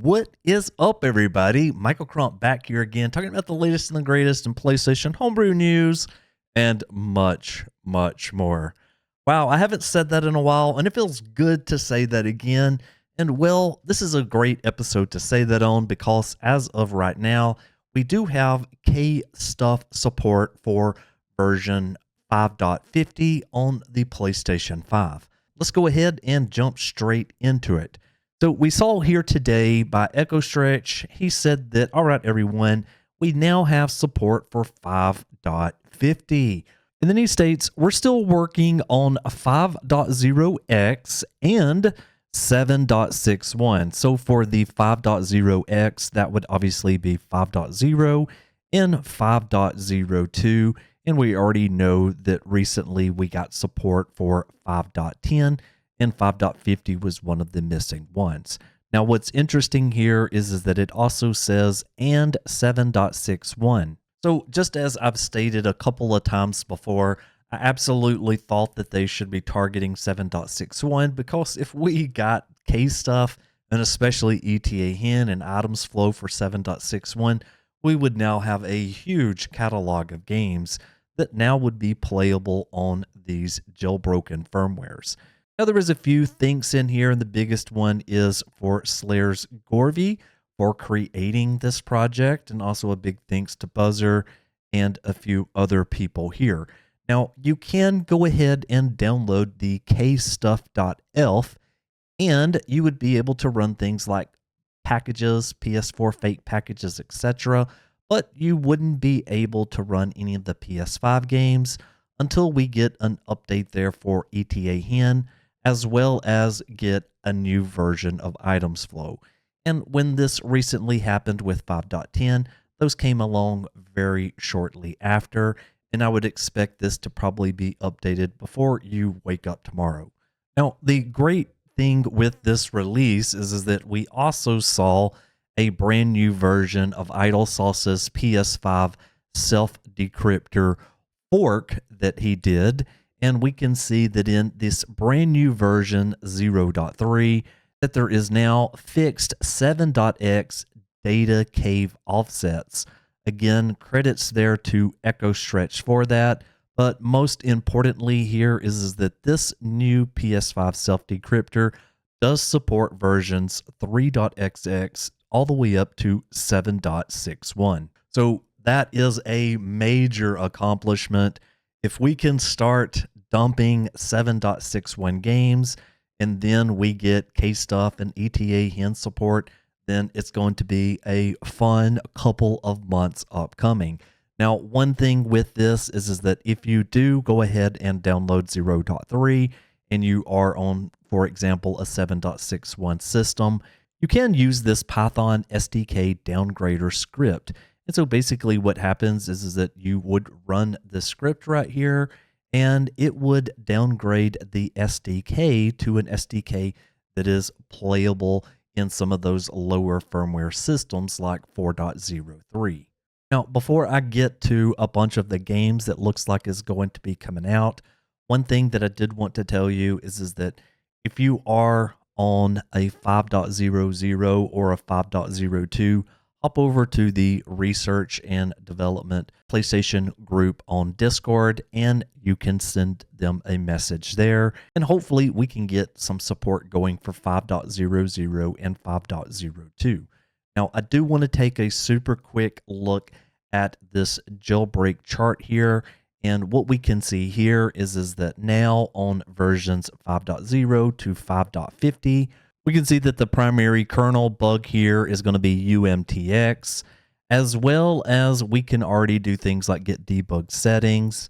What is up, everybody? Michael Crump back here again, talking about the latest and the greatest in PlayStation homebrew news and much, much more. Wow, I haven't said that in a while, and it feels good to say that again. And well, this is a great episode to say that on because as of right now, we do have Kstuff support for version 5.50 on the PlayStation 5. Let's go ahead and jump straight into it. So we saw here today by Echo Stretch, he said that, all right, everyone, we now have support for 5.50. And then he states, we're still working on 5.0x and 7.61. So for the 5.0x, that would obviously be 5.0 and 5.02. And we already know that recently we got support for 5.10. and 5.50 was one of the missing ones. Now, what's interesting here is that it also says and 7.61. So just as I've stated a couple of times before, I absolutely thought that they should be targeting 7.61 because if we got Kstuff and especially ETA Hen and items flow for 7.61, we would now have a huge catalog of games that now would be playable on these jailbroken firmwares. Now, there is a few things in here, and the biggest one is for Slayer's Gorvy for creating this project, and also a big thanks to Buzzer and a few other people here. Now, you can go ahead and download the kstuff.elf, and you would be able to run things like packages, PS4 fake packages, etc., but you wouldn't be able to run any of the PS5 games until we get an update there for ETA Hen, as well as get a new version of items flow. And when this recently happened with 5.10, those came along very shortly after, and I would expect this to probably be updated before you wake up tomorrow. Now, the great thing with this release is that we also saw a brand new version of idlesauce's PS5 self-decrypter fork that he did, and we can see that in this brand new version 0.3 that there is now fixed 7.x data cave offsets. Again, credits there to Echo Stretch for that, but most importantly here is that this new PS5 self-decrypter does support versions 3.xx all the way up to 7.61. So that is a major accomplishment. If we can start dumping 7.61 games and then we get Kstuff and ETA Hen support, then it's going to be a fun couple of months upcoming. Now, one thing with this is that if you do go ahead and download 0.3 and you are on, for example, a 7.61 system, you can use this Python SDK downgrader script. And so basically what happens is that you would run the script right here, and it would downgrade the SDK to an SDK that is playable in some of those lower firmware systems like 4.03. Now, before I get to a bunch of the games that looks like is going to be coming out, one thing that I did want to tell you is that if you are on a 5.00 or a 5.02, hop over to the research and development PlayStation group on Discord, and you can send them a message there. And hopefully we can get some support going for 5.00 and 5.02. Now, I do want to take a super quick look at this jailbreak chart here. And what we can see here is that now on versions 5.0 to 5.50, we can see that the primary kernel bug here is going to be UMTX, as well as we can already do things like get debug settings.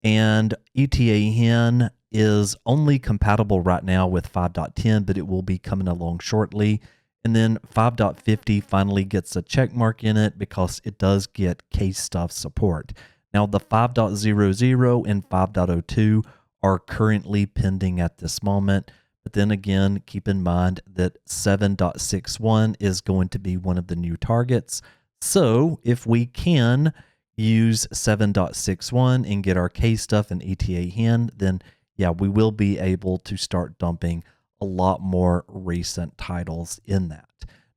And ETA Hen is only compatible right now with 5.10, but it will be coming along shortly. And then 5.50 finally gets a check mark in it because it does get Kstuff support. Now, the 5.00 and 5.02 are currently pending at this moment. But then again, keep in mind that 7.61 is going to be one of the new targets. So if we can use 7.61 and get our Kstuff and ETA Hen, then yeah, we will be able to start dumping a lot more recent titles in that.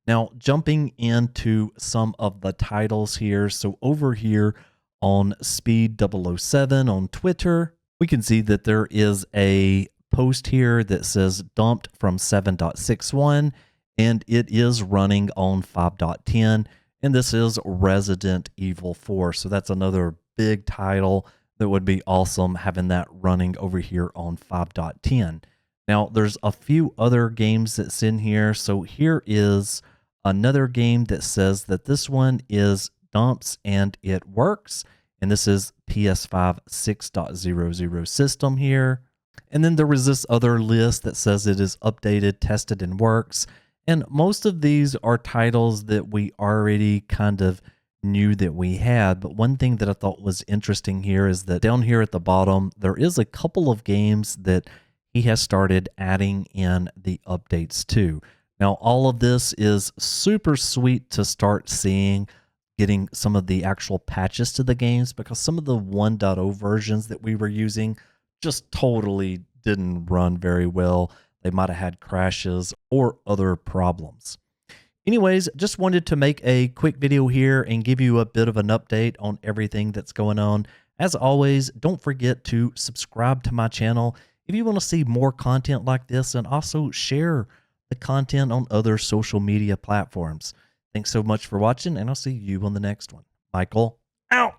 Now, jumping into some of the titles here. So over here on Speed007 on Twitter, we can see that there is a post here that says dumped from 7.61, and it is running on 5.10, and this is Resident Evil 4. So that's another big title that would be awesome having that running over here on 5.10. Now, there's a few other games that's in here. So here is another game that says that this one is dumps and it works. And this is PS5 6.00 system here. And then there was this other list that says it is updated, tested, and works. And most of these are titles that we already kind of knew that we had. But one thing that I thought was interesting here is that down here at the bottom, there is a couple of games that he has started adding in the updates too. Now, all of this is super sweet to start seeing, getting some of the actual patches to the games, because some of the 1.0 versions that we were using just totally didn't run very well. They might have had crashes or other problems. Anyways, just wanted to make a quick video here and give you a bit of an update on everything that's going on. As always, don't forget to subscribe to my channel if you want to see more content like this, and also share the content on other social media platforms. Thanks so much for watching, and I'll see you on the next one. Michael, out!